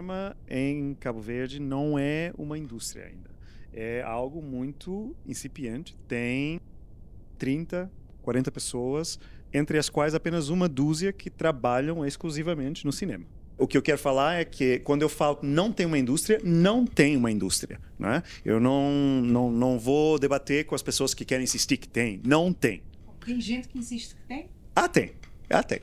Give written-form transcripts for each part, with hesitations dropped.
cinema em Cabo Verde não é uma indústria ainda. É algo muito incipiente. Tem 30, 40 pessoas, entre as quais apenas uma dúzia que trabalham exclusivamente no cinema. O que eu quero falar é que quando eu falo que não tem uma indústria, não tem uma indústria. Né? Eu não vou debater com as pessoas que querem insistir que tem. Não tem. Tem gente que insiste que tem? Tem. Tem.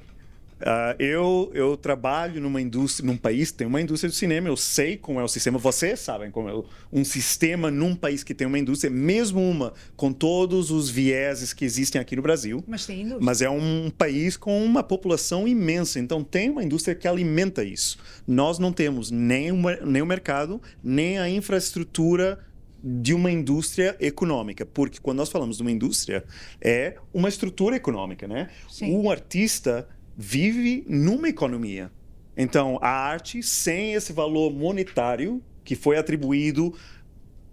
Eu trabalho numa indústria, num país que tem uma indústria do cinema, eu sei como é o sistema, vocês sabem como é um sistema num país que tem uma indústria, mesmo uma com todos os vieses que existem aqui no Brasil. Mas tem indústria. Mas é um país com uma população imensa, então tem uma indústria que alimenta isso. Nós não temos nem o mercado, nem a infraestrutura de uma indústria econômica, porque quando nós falamos de uma indústria, é uma estrutura econômica, né? Sim. O artista vive numa economia. Então, a arte, sem esse valor monetário que foi atribuído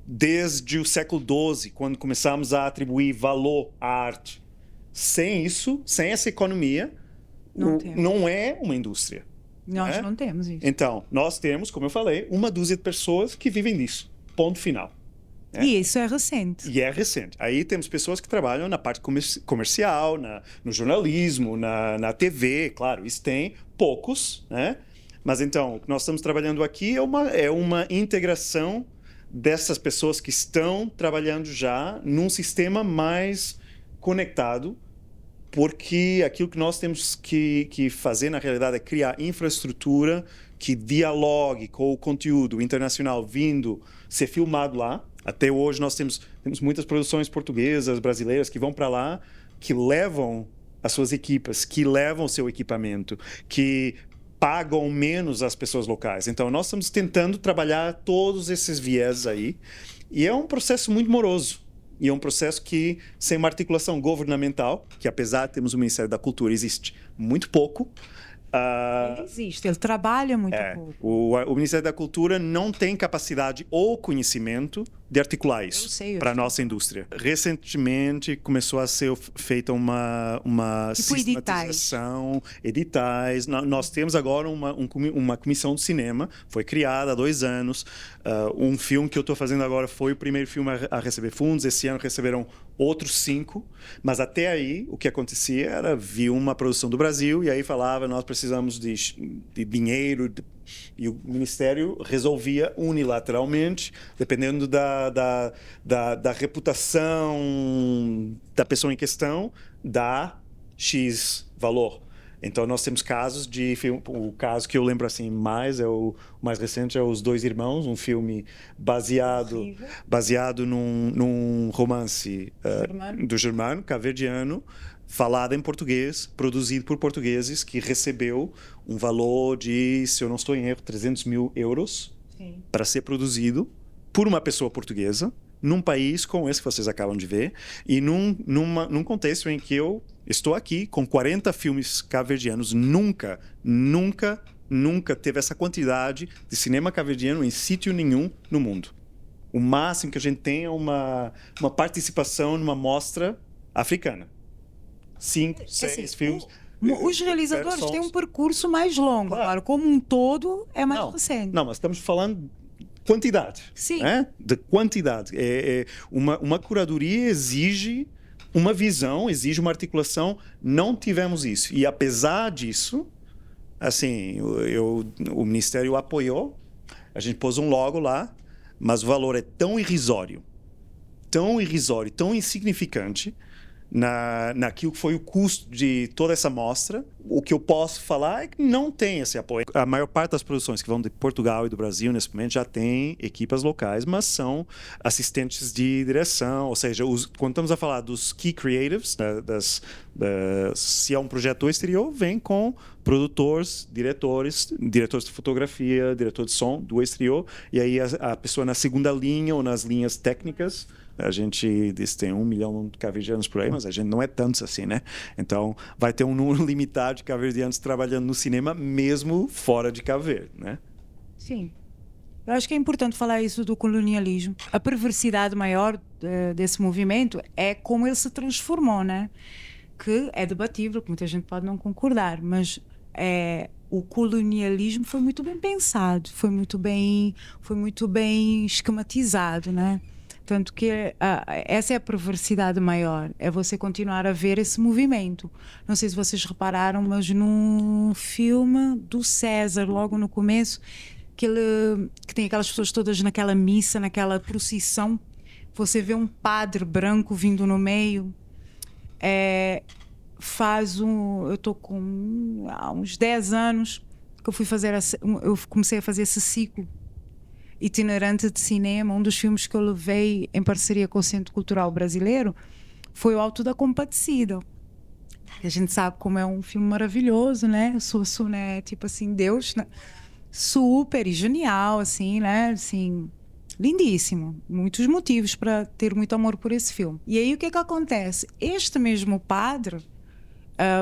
desde o século XII, quando começamos a atribuir valor à arte, sem isso, sem essa economia, não é uma indústria. Nós não temos isso. Então, nós temos, como eu falei, uma dúzia de pessoas que vivem disso. Ponto final. E isso é recente. E é recente. Aí temos pessoas que trabalham na parte comercial, no jornalismo, na TV, claro, isso tem poucos, né? Mas então, o que nós estamos trabalhando aqui é uma integração dessas pessoas que estão trabalhando já num sistema mais conectado, porque aquilo que nós temos que fazer, na realidade, é criar infraestrutura que dialogue com o conteúdo internacional vindo ser filmado lá. Até hoje nós temos muitas produções portuguesas, brasileiras, que vão para lá, que levam as suas equipas, que levam o seu equipamento, que pagam menos as pessoas locais. Então, nós estamos tentando trabalhar todos esses viés aí. E é um processo muito moroso. E é um processo que, sem uma articulação governamental, que apesar de termos o Ministério da Cultura, existe muito pouco. Ele existe, ele trabalha muito pouco. O Ministério da Cultura não tem capacidade ou conhecimento de articular isso para a nossa indústria. Recentemente começou a ser feita uma tipo sistematização, editais. Nós temos agora uma comissão de cinema, foi criada há 2 anos. Um filme que eu estou fazendo agora foi o primeiro filme a receber fundos. Esse ano receberam outros 5, mas até aí o que acontecia era vir uma produção do Brasil e aí falava nós precisamos de dinheiro e o Ministério resolvia unilateralmente, dependendo da reputação da pessoa em questão, dar X valor. Então nós temos casos o caso que eu lembro assim mais o mais recente é Os Dois Irmãos, um filme baseado num romance do Germano, cabo-verdiano, falado em português, produzido por portugueses, que recebeu um valor de, se eu não estou em erro, 300 mil euros para ser produzido por uma pessoa portuguesa num país como esse que vocês acabam de ver e num contexto em que eu estou aqui com 40 filmes cabo-verdianos. Nunca teve essa quantidade de cinema cabo-verdiano em sítio nenhum no mundo. O máximo que a gente tem é uma participação numa mostra africana. 5, 6 filmes. Os realizadores têm um percurso mais longo, claro. Como um todo é mais recente. Não, mas estamos falando quantidade. Sim. De quantidade. Uma curadoria exige uma visão, exige uma articulação. Não tivemos isso. E apesar disso, assim, o Ministério apoiou, a gente pôs um logo lá, mas o valor é tão irrisório, tão insignificante naquilo que foi o custo de toda essa mostra. O que eu posso falar é que não tem esse apoio. A maior parte das produções que vão de Portugal e do Brasil nesse momento já tem equipas locais, mas são assistentes de direção, ou seja, quando estamos a falar dos key creatives, se é um projeto do exterior, vem com produtores, diretores de fotografia, diretor de som do exterior, e aí a pessoa na segunda linha ou nas linhas técnicas. A gente diz que tem 1 milhão de cabo-verdianos por aí, mas a gente não é tantos assim, né? Então, vai ter um número limitado de cabo-verdianos trabalhando no cinema, mesmo fora de Cabo Verde, né? Sim. Eu acho que é importante falar isso do colonialismo. A perversidade maior desse movimento é como ele se transformou, né? Que é debatível, que muita gente pode não concordar, mas o colonialismo foi muito bem pensado, foi muito bem esquematizado, né? Tanto que essa é a perversidade maior, é você continuar a ver esse movimento. Não sei se vocês repararam, mas num filme do César, logo no começo, que tem aquelas pessoas todas naquela missa, naquela procissão, você vê um padre branco vindo no meio. Eu estou com há uns 10 anos que eu comecei a fazer esse ciclo itinerante de cinema. Um dos filmes que eu levei em parceria com o Centro Cultural Brasileiro foi o Alto da Compadecida. A gente sabe como é um filme maravilhoso, né? O Suassuna é tipo assim, Deus, né? Super e genial, assim, né? Assim, lindíssimo. Muitos motivos para ter muito amor por esse filme. E aí o que acontece? Este mesmo padre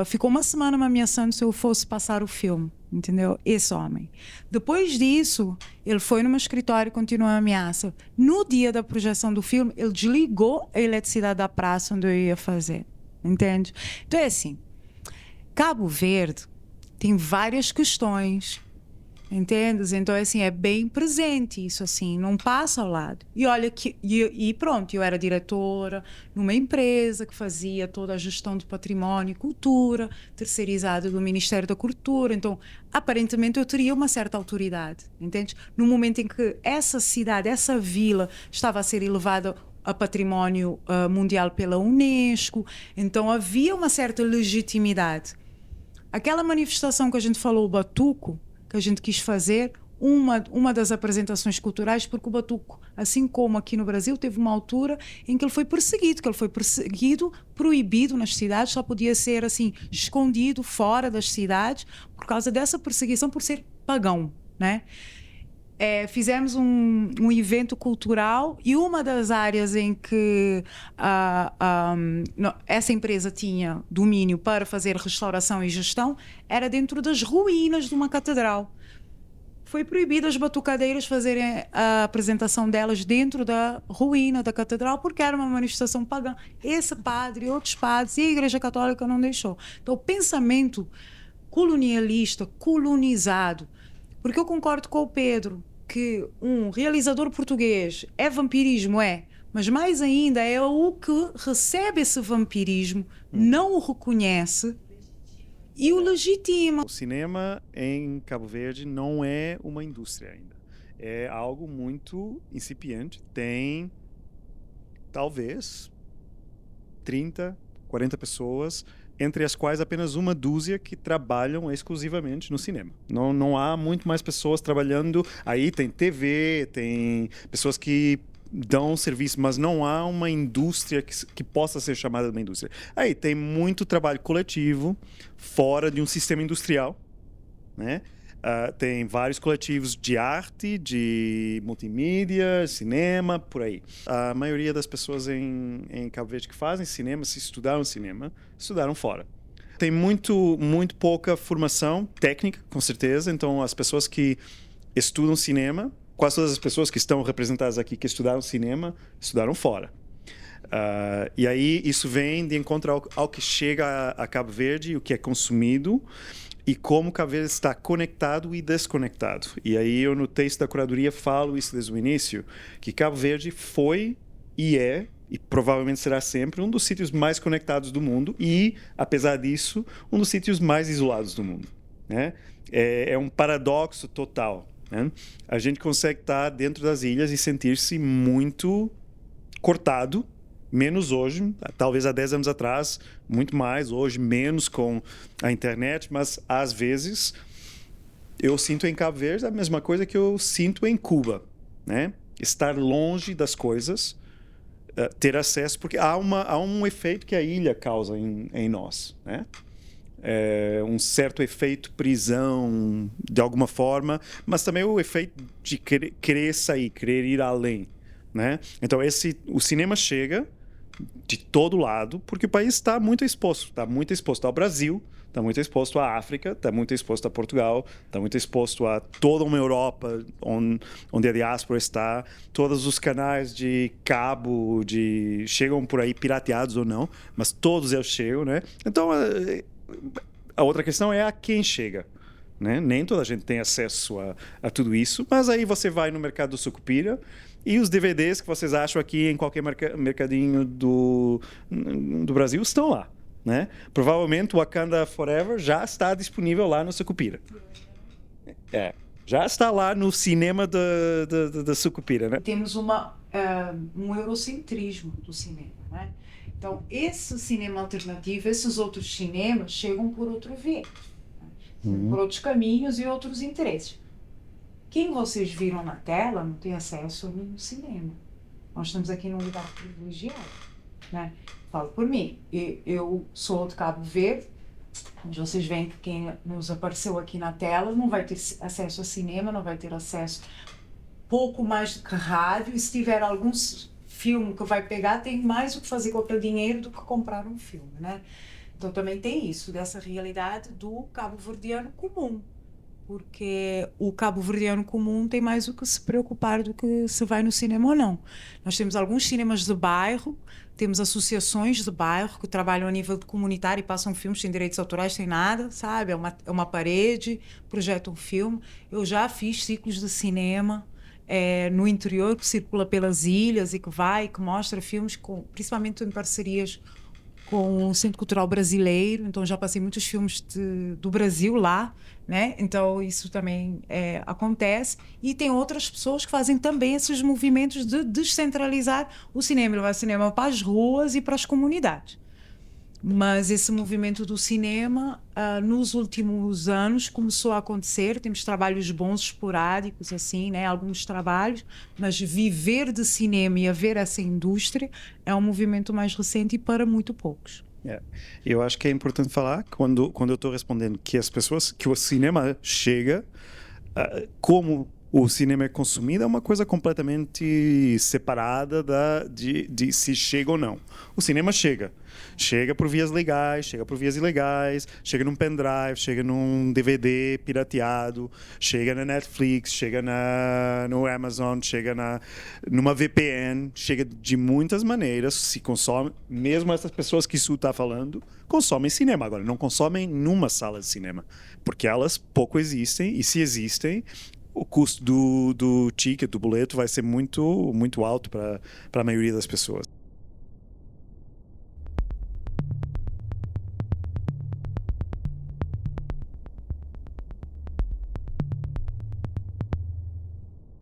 ficou uma semana me ameaçando se eu fosse passar o filme, entendeu? Esse homem. Depois disso, ele foi no meu escritório e continuou a ameaça. No dia da projeção do filme, ele desligou a eletricidade da praça onde eu ia fazer, entende? Então é assim, Cabo Verde tem várias questões, entendes? Então, assim, é bem presente isso, assim, não passa ao lado. E olha que... E pronto, eu era diretora numa empresa que fazia toda a gestão de património e cultura, terceirizada do Ministério da Cultura. Então, aparentemente, eu teria uma certa autoridade, entende? No momento em que essa cidade, essa vila, estava a ser elevada a património mundial pela Unesco, então havia uma certa legitimidade. Aquela manifestação que a gente falou, o Batuco, que a gente quis fazer, uma das apresentações culturais, porque o Batuco, assim como aqui no Brasil, teve uma altura em que ele foi perseguido, proibido nas cidades, só podia ser assim, escondido fora das cidades, por causa dessa perseguição por ser pagão, né? Fizemos um evento cultural e uma das áreas em que essa empresa tinha domínio para fazer restauração e gestão era dentro das ruínas de uma catedral. Foi proibido as batucadeiras fazerem a apresentação delas dentro da ruína da catedral porque era uma manifestação pagã. Esse padre, outros padres e a Igreja Católica não deixou. Então o pensamento colonialista, colonizado, porque eu concordo com o Pedro que um realizador português é vampirismo, mas mais ainda é o que recebe esse vampirismo, não o reconhece e o legitima. O cinema em Cabo Verde não é uma indústria ainda. É algo muito incipiente. Tem, talvez, 30, 40 pessoas, entre as quais apenas uma dúzia que trabalham exclusivamente no cinema. Não há muito mais pessoas trabalhando. Aí tem TV, tem pessoas que dão serviço, mas não há uma indústria que possa ser chamada de uma indústria. Aí tem muito trabalho coletivo fora de um sistema industrial, né? Tem vários coletivos de arte, de multimídia, cinema, por aí. A maioria das pessoas em Cabo Verde que fazem cinema, se estudaram cinema, estudaram fora. Tem muito pouca formação técnica, com certeza. Então, as pessoas que estudam cinema, quase todas as pessoas que estão representadas aqui que estudaram cinema, estudaram fora. E aí isso vem de encontro ao que chega a Cabo Verde, o que é consumido, e como Cabo Verde está conectado e desconectado. E aí eu no texto da curadoria falo isso desde o início, que Cabo Verde foi e é, e provavelmente será sempre, um dos sítios mais conectados do mundo e, apesar disso, um dos sítios mais isolados do mundo, né? É um paradoxo total, né? A gente consegue estar dentro das ilhas e sentir-se muito cortado, menos hoje, talvez há 10 anos atrás, muito mais, hoje menos com a internet, mas às vezes eu sinto em Cabo Verde a mesma coisa que eu sinto em Cuba, né? Estar longe das coisas, ter acesso, porque há um efeito que a ilha causa em nós, né? Um certo efeito prisão, de alguma forma, mas também o efeito de querer sair, querer ir além, né? Então o cinema chega de todo lado, porque o país está muito exposto ao Brasil, está muito exposto à África, está muito exposto a Portugal, está muito exposto a toda uma Europa onde a diáspora está, todos os canais de cabo chegam por aí pirateados ou não, mas todos eles chegam, né? Então a outra questão é a quem chega, né? Nem toda a gente tem acesso a tudo isso, mas aí você vai no mercado do Sucupira e os DVDs que vocês acham aqui em qualquer mercadinho do Brasil estão lá, né? Provavelmente o Wakanda Forever já está disponível lá no Sucupira. Já está lá no cinema da Sucupira, né? Temos um eurocentrismo do cinema, né? Então, esse cinema alternativo, esses outros cinemas chegam por outro viés, né? Por outros caminhos e outros interesses. Quem vocês viram na tela não tem acesso no cinema. Nós estamos aqui num lugar privilegiado, né? Falo por mim, eu sou de Cabo Verde, onde vocês veem que quem nos apareceu aqui na tela não vai ter acesso a cinema, não vai ter acesso pouco mais do que rádio, e se tiver algum filme que vai pegar, tem mais o que fazer com aquele dinheiro do que comprar um filme, né? Então também tem isso, dessa realidade do cabo-verdiano comum, porque o cabo-verdiano comum tem mais o que se preocupar do que se vai no cinema ou não. Nós temos alguns cinemas de bairro, temos associações de bairro que trabalham a nível de comunitário e passam filmes sem direitos autorais, sem nada, sabe? É uma parede, projetam um filme. Eu já fiz ciclos de cinema no interior, que circula pelas ilhas e que mostra filmes, principalmente em parcerias com o Centro Cultural Brasileiro. Então já passei muitos filmes do Brasil lá, né? Então isso também acontece, e tem outras pessoas que fazem também esses movimentos de descentralizar o cinema, levar o cinema para as ruas e para as comunidades. Mas esse movimento do cinema, nos últimos anos, começou a acontecer. Temos trabalhos bons, esporádicos, assim, né? Alguns trabalhos, mas viver de cinema e haver essa indústria é um movimento mais recente e para muito poucos. Eu acho que é importante falar, quando eu estou respondendo, que as pessoas, que o cinema chega, como o cinema é consumido, é uma coisa completamente separada de se chega ou não. O cinema chega por vias legais, chega por vias ilegais, chega num pendrive, chega num DVD pirateado, chega na Netflix, chega no Amazon, chega numa VPN, chega de muitas maneiras, se consome. Mesmo essas pessoas que isso está falando consomem cinema. Agora, não consomem numa sala de cinema, porque elas pouco existem, e se existem, o custo do ticket, do boleto, vai ser muito, muito alto para a maioria das pessoas.